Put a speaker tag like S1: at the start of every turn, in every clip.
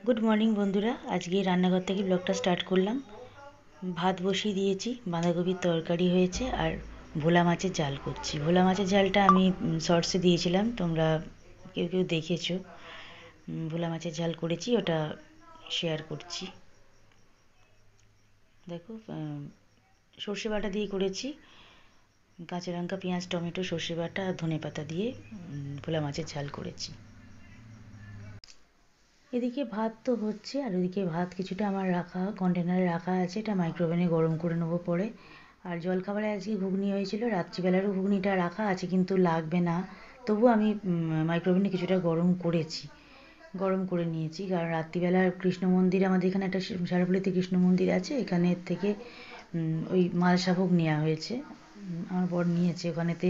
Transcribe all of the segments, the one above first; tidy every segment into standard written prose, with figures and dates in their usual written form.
S1: Good morning বন্ধুরা, আজকে রান্নাঘর থেকে ব্লগটা স্টার্ট করলাম। ভাত বসিয়ে দিয়েছি, বাঁধাকপির তরকারি হয়েছে আর ভোলা মাছের ঝাল করছি। ভোলা মাছের ঝালটা আমি শর্টসে দিয়েছিলাম, তোমরা কেউ কেউ দেখেছো। ভোলা মাছের ঝাল করেছি, ওটা শেয়ার করছি। দেখো, সর্ষে বাটা দিয়ে করেছি, কাঁচা লঙ্কা, পেঁয়াজ, টমেটো, সর্ষে বাটা আর ধনে পাতা দিয়ে ভোলা মাছের ঝাল করেছি। এদিকে ভাত তো হচ্ছে, আর ওদিকে ভাত কিছুটা আমার রাখা কন্টেনারে রাখা আছে, এটা মাইক্রোওভেনে গরম করে নেবো পরে। আর জলখাবারে আজকে ঘুগনি হয়েছিল, রাত্রিবেলারও ঘুগনিটা রাখা আছে কিন্তু লাগবে না, তবু আমি মাইক্রোওভেনে কিছুটা গরম করে নিয়েছি। কারণ রাত্রিবেলা কৃষ্ণ মন্দির, আমাদের এখানে একটা সারাপল্লীতে কৃষ্ণ মন্দির আছে, এখানের থেকে ওই মালসাভোগ নেওয়া হয়েছে, আমার বর নিয়েছে। ওখানেতে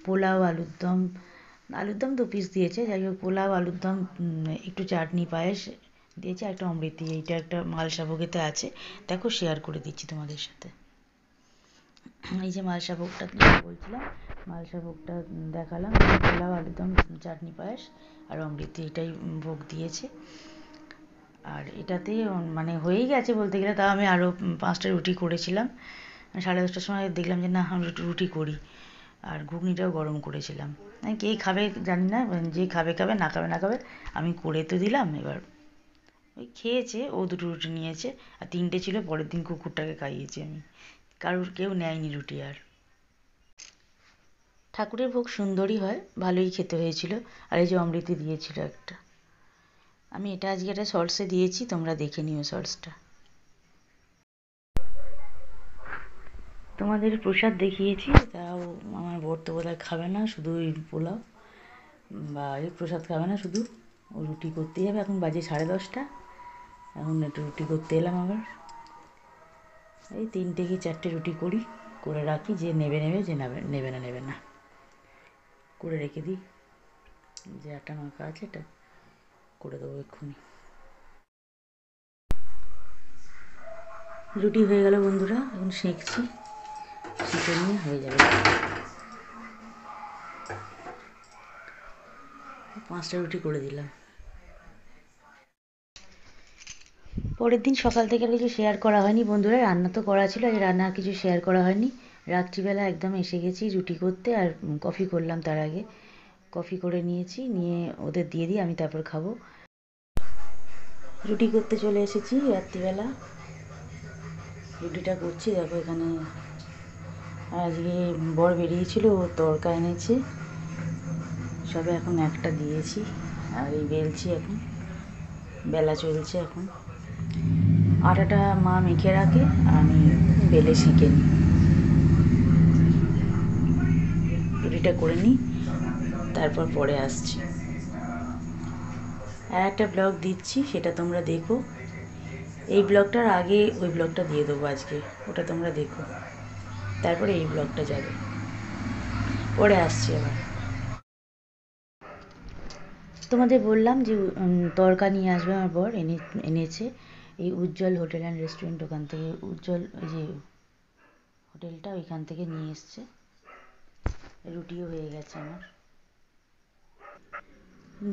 S1: পোলাও, আলুর দম 2 পিস দিয়েছে, যাই হোক পোলাও, আলুর দম, একটু চাটনি, পায়েস দিয়েছে, একটা অমৃতি। এইটা একটা মালসাভোগেতে আছে, দেখো শেয়ার করে দিচ্ছি তোমাদের সাথে। এই যে মালসাভোগটা বলছিলাম, মালসাভোগটা দেখালাম, পোলাও, আলুর দম, চাটনি, পায়েস আর অমৃতি, এটাই ভোগ দিয়েছে। আর এটাতে মানে হয়েই গেছে বলতে গেলে, তাও আমি আরও 5টা রুটি করেছিলাম। 10:30টার সময় দেখলাম যে না, আমি রুটি করি। আর ঘুগনিটাও গরম করেছিলাম। কে খাবে জানি না, যে খাবে খাবে, না খাবে না খাবে, আমি করে তো দিলাম। এবার ওই খেয়েছে, ও 2টো রুটি নিয়েছে, আর 3টে ছিল, পরের দিন কুকুরটাকে খাইয়েছি আমি। কেউ নেয়নি রুটি আর। ঠাকুরের ভোগ সুন্দরই হয়, ভালোই খেতে হয়েছিল। আর এই যে অমৃতি দিয়েছিল একটা, আমি এটা আজকে একটা শর্টসে দিয়েছি, তোমরা দেখে নিও শর্টসটা। তোমাদের প্রসাদ দেখিয়েছি, তাও আমার বর তো বোধহয় খাবে না, শুধু ওই পোলাও বা এই প্রসাদ খাবে না, শুধু ও রুটি করতেই হবে। এখন বাজে 10:30, এখন একটু রুটি করতে এলাম আবার। এই 3টে কি 4টে রুটি করে রাখি, যে নেবে, যে নেবে না করে রেখে দিই। যে আটা মাখা আছে, এটা করে দেবো এক্ষুনি। রুটি হয়ে গেল বন্ধুরা, এখন সেঁকছি, সেঁকে নিয়ে হয়ে যাবে। 5টা রুটি করে দিলাম। পরের দিন সকাল থেকে আর কিছু শেয়ার করা হয়নি বন্ধুরা, রান্না তো করা ছিল, আজ রান্না আর কিছু শেয়ার করা হয়নি। রাত্রিবেলা একদম এসে গেছি রুটি করতে, আর কফি করলাম তার আগে। কফি করে নিয়েছি, নিয়ে ওদের দিয়ে দিই, আমি তারপর খাবো। রুটি করতে চলে এসেছি রাত্রিবেলা, রুটিটা করছি। দেখো এখানে আজকে বর বেরিয়েছিল, ও তড়কা এনেছে, সবে এখন একটা দিয়েছি, আর এই বেলছি, এখন বেলা চলছে। এখন আটাটা মা মেখে রাখে, আমি বেলে সেঁকে নিই। রুটিটা করে নিই, তারপর পরে আসছি। আর একটা ব্লগ দিচ্ছি, সেটা তোমরা দেখো। এই ব্লগটার আগে ওই ব্লগটা দিয়ে দেবো আজকে, ওটা তোমরা দেখো, তারপরে এই ব্লগটা যাবে। পরে আসছি আবার। তোমাদের বললাম যে তড়কা নিয়ে আসবে আমার বর, এনেছে এই উজ্জ্বল হোটেল অ্যান্ড রেস্টুরেন্ট, ওখান থেকে উজ্জ্বল, ওই যে হোটেলটা, ওইখান থেকে নিয়ে এসছে। রুটিও হয়ে গেছে আমার,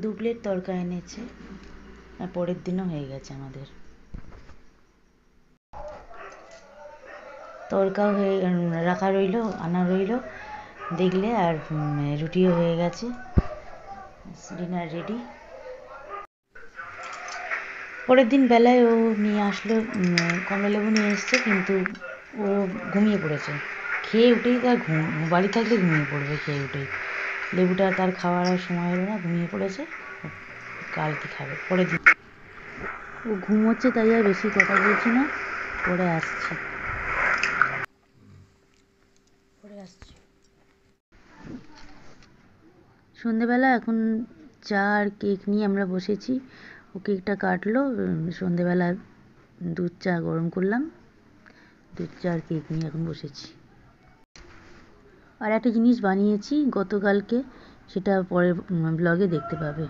S1: 2 প্লেট তড়কা এনেছে, আর পরের দিনও হয়ে গেছে আমাদের। তড়কাও হয়ে রাখা রইল, আনা রইল দেখলে, আর রুটিও হয়ে গেছে, ডিনার রেডি। পরের দিন বেলায় ও নিয়ে আসলো, কমলালেবু নিয়ে এসছে, কিন্তু ও ঘুমিয়ে পড়েছে। খেয়ে উঠেই তার বাড়ি থাকলে ঘুমিয়ে পড়বে, খেয়ে উঠেই। লেবুটা তার খাওয়ার আর সময় হলো না, ঘুমিয়ে পড়েছে। কালকে খাবে, পরের দিন। ও ঘুমোচ্ছে, তাই আর বেশি কথা বলছি না, পরে আসছি। সন্ধেবেলা এখন চা আর কেক নিয়ে আমরা বসেছি। ও কেকটা কাটলো, সন্ধেবেলা দুধ চা গরম করলাম, দুধ চা আর কেক নিয়ে এখন বসেছি। আর একটা জিনিস বানিয়েছি গতকালকে, সেটা পরের ব্লগে দেখতে পাবে।